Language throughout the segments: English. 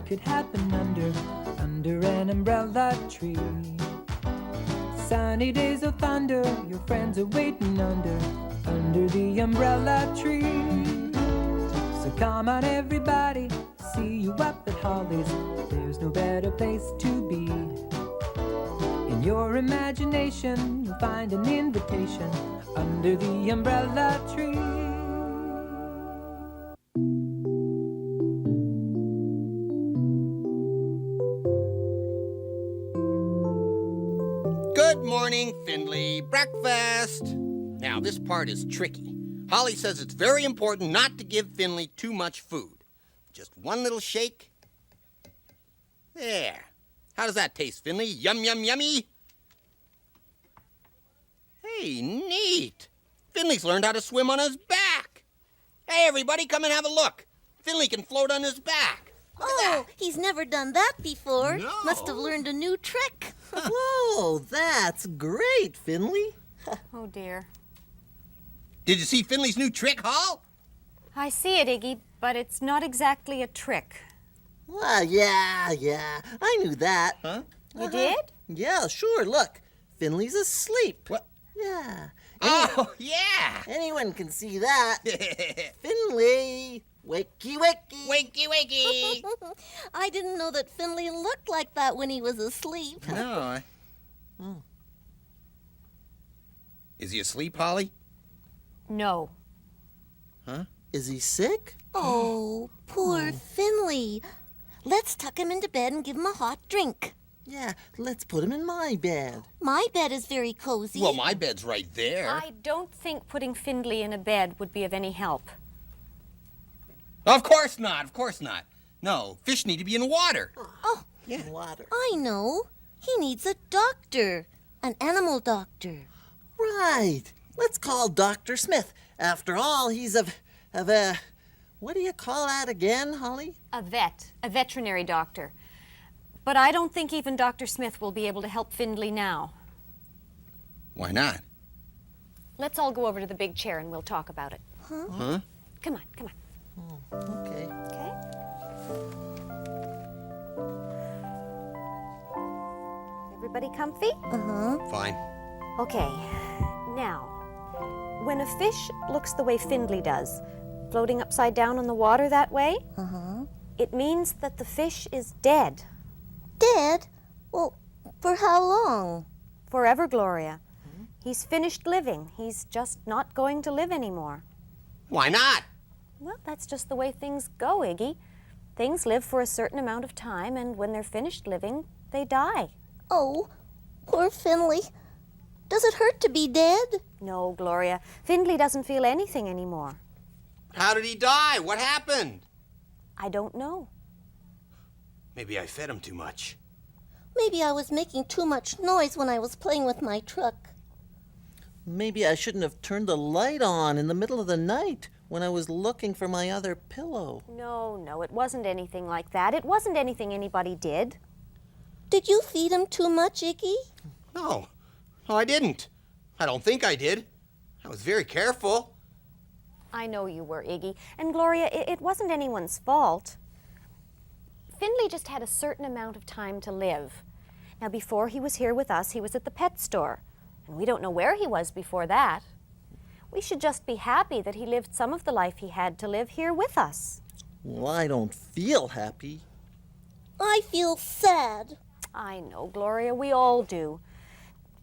could happen under an umbrella tree. Sunny days of thunder, your friends are waiting under the umbrella tree. So come on everybody, see you up at Holly's. There's no better place to be. In your imagination, you'll find an invitation under the umbrella tree. Good morning, Findley. Breakfast. Now, this part is tricky. Holly says it's very important not to give Finley too much food. Just one little shake. There. How does that taste, Finley? Yum, yum, yummy? Hey, neat. Finley's learned how to swim on his back. Hey, everybody, come and have a look. Finley can float on his back. Look at that. He's never done that before. No. Must have learned a new trick. Whoa, that's great, Finley. Oh, dear. Did you see Finley's new trick, Hall? I see it, Iggy, but it's not exactly a trick. Well, yeah, I knew that. Huh? You did? Yeah, sure, look. Finley's asleep. What? Yeah. Oh, yeah. Anyone can see that. Finley, wakey, wakey. Wakey, wakey. I didn't know that Finley looked like that when he was asleep. No. Is he asleep, Holly? No. Huh? Is he sick? Oh, poor Finley. Let's tuck him into bed and give him a hot drink. Yeah, let's put him in my bed. My bed is very cozy. Well, my bed's right there. I don't think putting Findley in a bed would be of any help. Of course not, of course not. No, fish need to be in water. Oh, Yeah. Water. I know. He needs a doctor. An animal doctor. Right. Let's call Dr. Smith. After all, he's of what do you call that again, Holly? A veterinary doctor. But I don't think even Dr. Smith will be able to help Findley now. Why not? Let's all go over to the big chair and we'll talk about it. Huh? Come on. Oh, okay. Okay? Everybody comfy? Fine. Okay. Now, when a fish looks the way Findley does, floating upside down on the water that way, it means that the fish is dead. Dead? Well, for how long? Forever, Gloria. He's finished living. He's just not going to live anymore. Why not? Well, that's just the way things go, Iggy. Things live for a certain amount of time, and when they're finished living, they die. Oh, poor Finley. Does it hurt to be dead? No, Gloria. Findley doesn't feel anything anymore. How did he die? What happened? I don't know. Maybe I fed him too much. Maybe I was making too much noise when I was playing with my truck. Maybe I shouldn't have turned the light on in the middle of the night when I was looking for my other pillow. No, it wasn't anything like that. It wasn't anything anybody did. Did you feed him too much, Iggy? No, I didn't. I don't think I did. I was very careful. I know you were, Iggy. And Gloria, it wasn't anyone's fault. Findley just had a certain amount of time to live. Now, before he was here with us, he was at the pet store. And we don't know where he was before that. We should just be happy that he lived some of the life he had to live here with us. Well, I don't feel happy. I feel sad. I know, Gloria, we all do.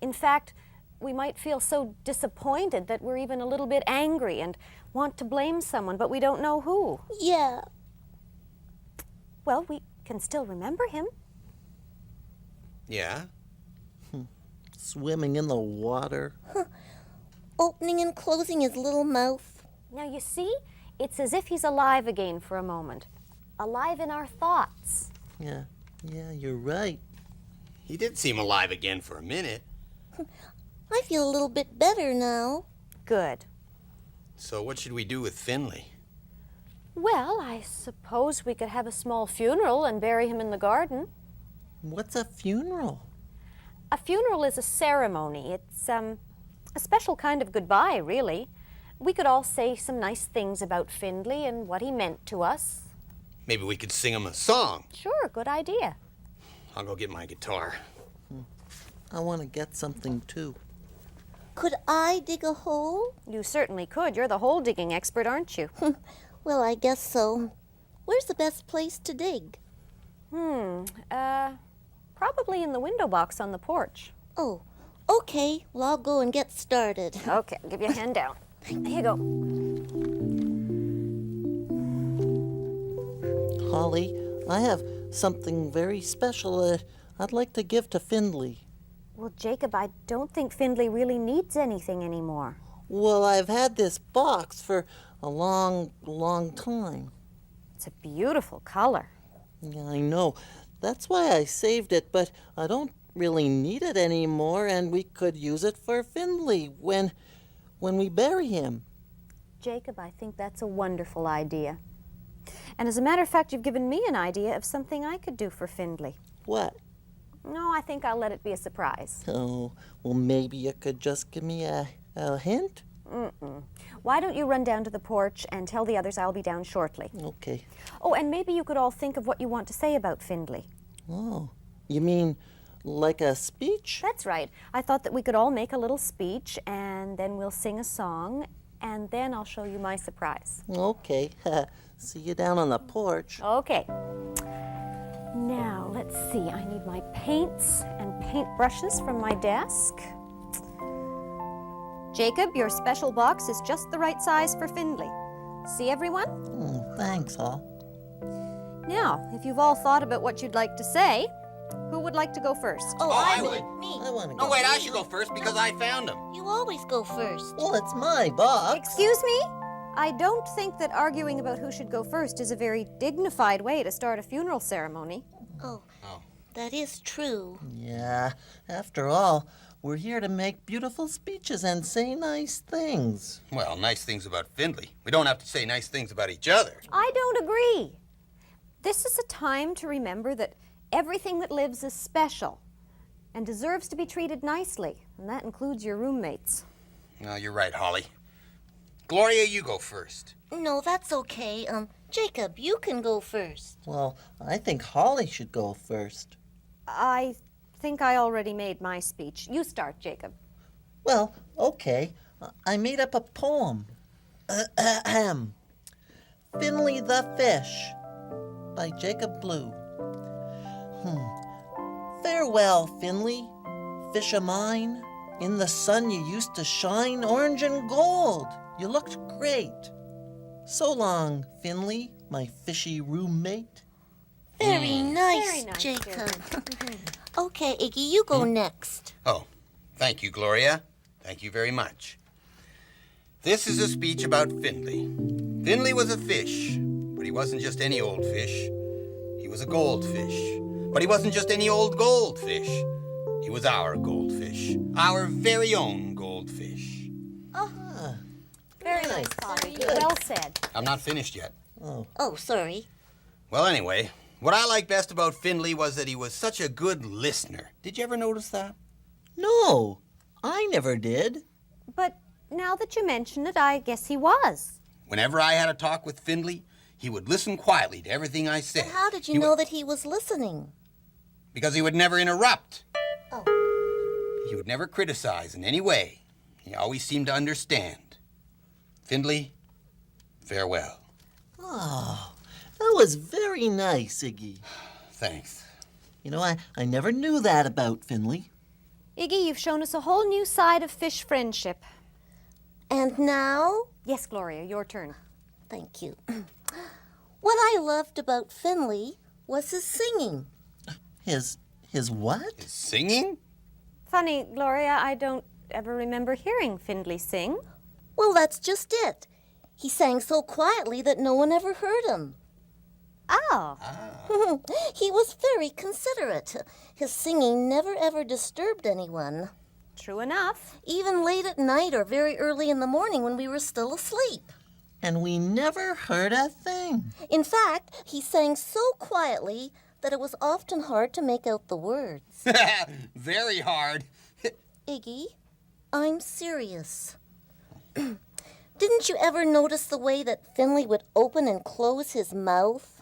In fact, we might feel so disappointed that we're even a little bit angry and want to blame someone, but we don't know who. Yeah. Well, we can still remember him. Yeah? Swimming in the water. Opening and closing his little mouth. Now, you see, it's as if he's alive again for a moment. Alive in our thoughts. Yeah, you're right. He did seem alive again for a minute. I feel a little bit better now. Good. So what should we do with Finley? Well, I suppose we could have a small funeral and bury him in the garden. What's a funeral? A funeral is a ceremony. It's a special kind of goodbye, really. We could all say some nice things about Findley and what he meant to us. Maybe we could sing him a song. Sure, good idea. I'll go get my guitar. I want to get something too. Could I dig a hole? You certainly could. You're the hole digging expert, aren't you? Well, I guess so. Where's the best place to dig? Probably in the window box on the porch. Oh, okay. Well, I'll go and get started. Okay, I'll give you a hand down. Here you go. Holly, I have something very special I'd like to give to Findley. Well, Jacob, I don't think Findley really needs anything anymore. Well, I've had this box for a long, long time. It's a beautiful color. Yeah, I know. That's why I saved it, but I don't really need it anymore, and we could use it for Findley when we bury him. Jacob, I think that's a wonderful idea. And as a matter of fact, you've given me an idea of something I could do for Findley. What? No, I think I'll let it be a surprise. Oh, well, maybe you could just give me a hint? Why don't you run down to the porch and tell the others I'll be down shortly? Okay. Oh, and maybe you could all think of what you want to say about Findley. Oh, you mean like a speech? That's right. I thought that we could all make a little speech, and then we'll sing a song, and then I'll show you my surprise. Okay. See you down on the porch. Okay. Now, let's see. I need my paints and paint brushes from my desk. Jacob, your special box is just the right size for Findley. See, everyone? Thanks, Hall. Now, if you've all thought about what you'd like to say, who would like to go first? Oh, I I would. would. Me. I want to No, go. wait, I should go first because I found him. You always go first. Well, it's my box. Excuse me? I don't think that arguing about who should go first is a very dignified way to start a funeral ceremony. Oh, that is true. Yeah, after all, we're here to make beautiful speeches and say nice things. Well, nice things about Findley. We don't have to say nice things about each other. I don't agree. This is a time to remember that everything that lives is special and deserves to be treated nicely, and that includes your roommates. No, you're right, Holly. Gloria, you go first. No, that's okay. Jacob, you can go first. Well, I think Holly should go first. I think I already made my speech. You start, Jacob. Well, okay. I made up a poem. Finley the Fish by Jacob Blue. Farewell, Finley, fish of mine. In the sun you used to shine orange and gold. You looked great. So long, Finley, my fishy roommate. Very nice, Very nice, Jacob. Okay, Iggy, you go next. Oh, thank you, Gloria. Thank you very much. This is a speech about Findley. Findley was a fish, but he wasn't just any old fish. He was a goldfish, but he wasn't just any old goldfish. He was our goldfish, our very own goldfish. Very nice, Polly. Good. Well said. I'm not finished yet. Oh, sorry. Well, anyway, what I liked best about Findley was that he was such a good listener. Did you ever notice that? No, I never did. But now that you mention it, I guess he was. Whenever I had a talk with Findley, he would listen quietly to everything I said. How did you He know would- that he was listening? Because he would never interrupt. Oh. He would never criticize in any way. He always seemed to understand. Findley, farewell. Oh, that was very nice, Iggy. Thanks. You know, I never knew that about Finley. Iggy, you've shown us a whole new side of fish friendship. And now? Yes, Gloria, your turn. Thank you. What I loved about Finley was his singing. His what? Is singing? Funny, Gloria, I don't ever remember hearing Findley sing. Well, that's just it. He sang so quietly that no one ever heard him. Oh. He was very considerate. His singing never ever disturbed anyone, True enough. even late at night or very early in the morning when we were still asleep. And we never heard a thing. In fact, he sang so quietly that it was often hard to make out the words. Very hard. Iggy, I'm serious. Didn't you ever notice the way that Finley would open and close his mouth?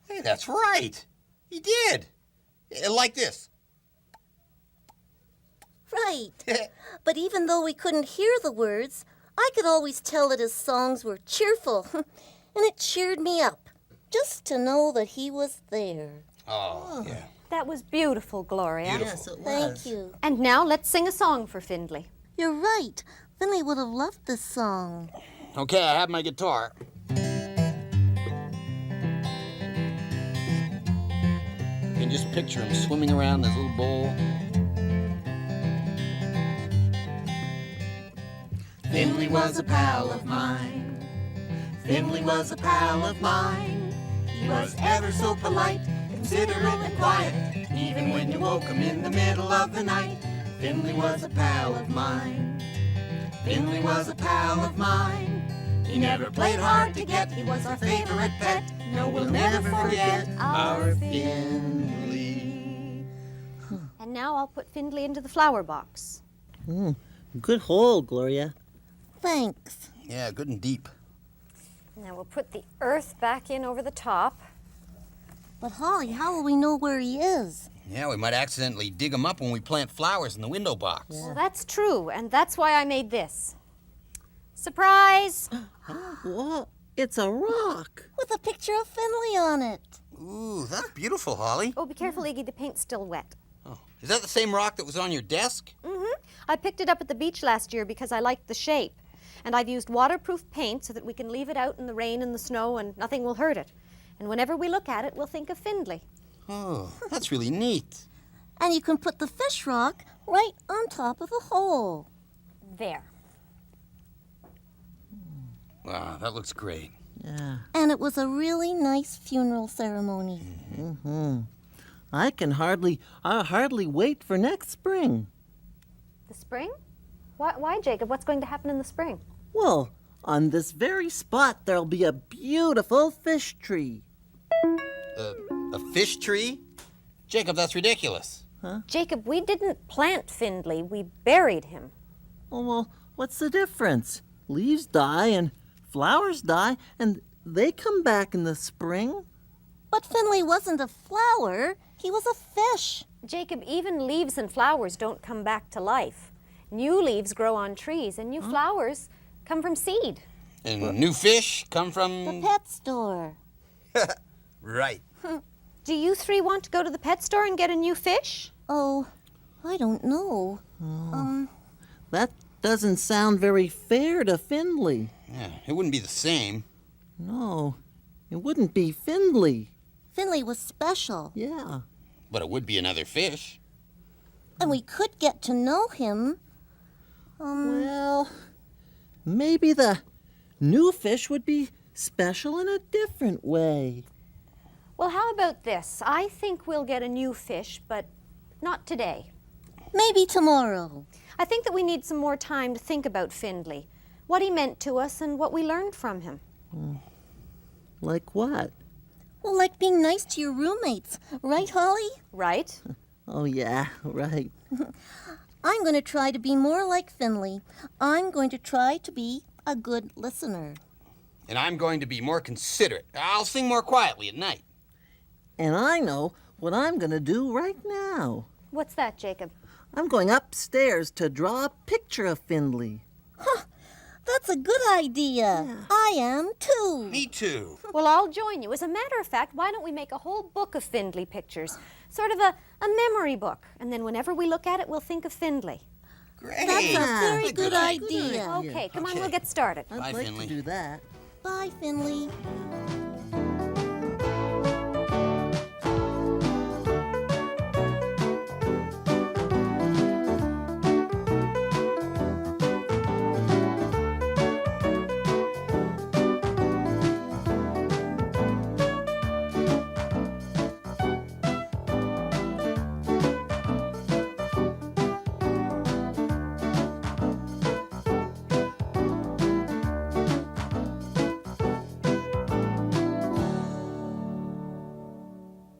Hey, that's right. He did. Like this. Right. But even though we couldn't hear the words, I could always tell that his songs were cheerful. And it cheered me up, just to know that he was there. Oh, yeah. That was beautiful, Gloria. Beautiful. Yes, it was. Thank you. And now let's sing a song for Findley. You're right. Finley would have loved this song. Okay, I have my guitar. You can just picture him swimming around this little bowl. Finley was a pal of mine. Finley was a pal of mine. He was ever so polite, considerate and quiet, even when you woke him in the middle of the night. Finley was a pal of mine. Finley was a pal of mine. He never played hard to get, he was our favorite pet. No, we'll never forget our Finley. And now I'll put Findley into the flower box. Good hole, Gloria. Thanks. Yeah, good and deep. Now we'll put the earth back in over the top. But Holly, how will we know where he is? Yeah, we might accidentally dig him up when we plant flowers in the window box. Well, that's true, and that's why I made this. Surprise! What? It's a rock. With a picture of Finley on it. Ooh, that's beautiful, Holly. Oh, be careful, Iggy, the paint's still wet. Oh, is that the same rock that was on your desk? I picked it up at the beach last year because I liked the shape. And I've used waterproof paint so that we can leave it out in the rain and the snow and nothing will hurt it. And whenever we look at it, we'll think of Findley. Oh, that's really neat. And you can put the fish rock right on top of the hole. There. Wow, that looks great. Yeah. And it was a really nice funeral ceremony. I hardly wait for next spring. The spring? Why, Jacob? What's going to happen in the spring? Well, on this very spot, there'll be a beautiful fish tree. A fish tree? Jacob, that's ridiculous. Jacob, we didn't plant Findley. We buried him. Oh, well, what's the difference? Leaves die and flowers die, and they come back in the spring. But Finley wasn't a flower. He was a fish. Jacob, even leaves and flowers don't come back to life. New leaves grow on trees, and new flowers come from seed. And new fish come from... The pet store. Right. Do you three want to go to the pet store and get a new fish? Oh, I don't know. That doesn't sound very fair to Findley. Yeah, it wouldn't be the same. No, it wouldn't be Findley. Finley was special. Yeah. But it would be another fish. And we could get to know him. Well, maybe the new fish would be special in a different way. Well, how about this? I think we'll get a new fish, but not today. Maybe tomorrow. I think that we need some more time to think about Findley, what he meant to us and what we learned from him. Like what? Well, like being nice to your roommates. Right, Holly? Right? Oh, yeah, right. I'm going to try to be more like Finley. I'm going to try to be a good listener. And I'm going to be more considerate. I'll sing more quietly at night. And I know what I'm going to do right now. What's that, Jacob? I'm going upstairs to draw a picture of Findley. That's a good idea. I am too. Me too. Well, I'll join you. As a matter of fact, why don't we make a whole book of Findley pictures? Sort of a memory book. And then whenever we look at it, we'll think of Findley. Great. That's a very good idea. Okay, come on, we'll get started. I'd Bye, like Finley. to do that. Bye, Finley.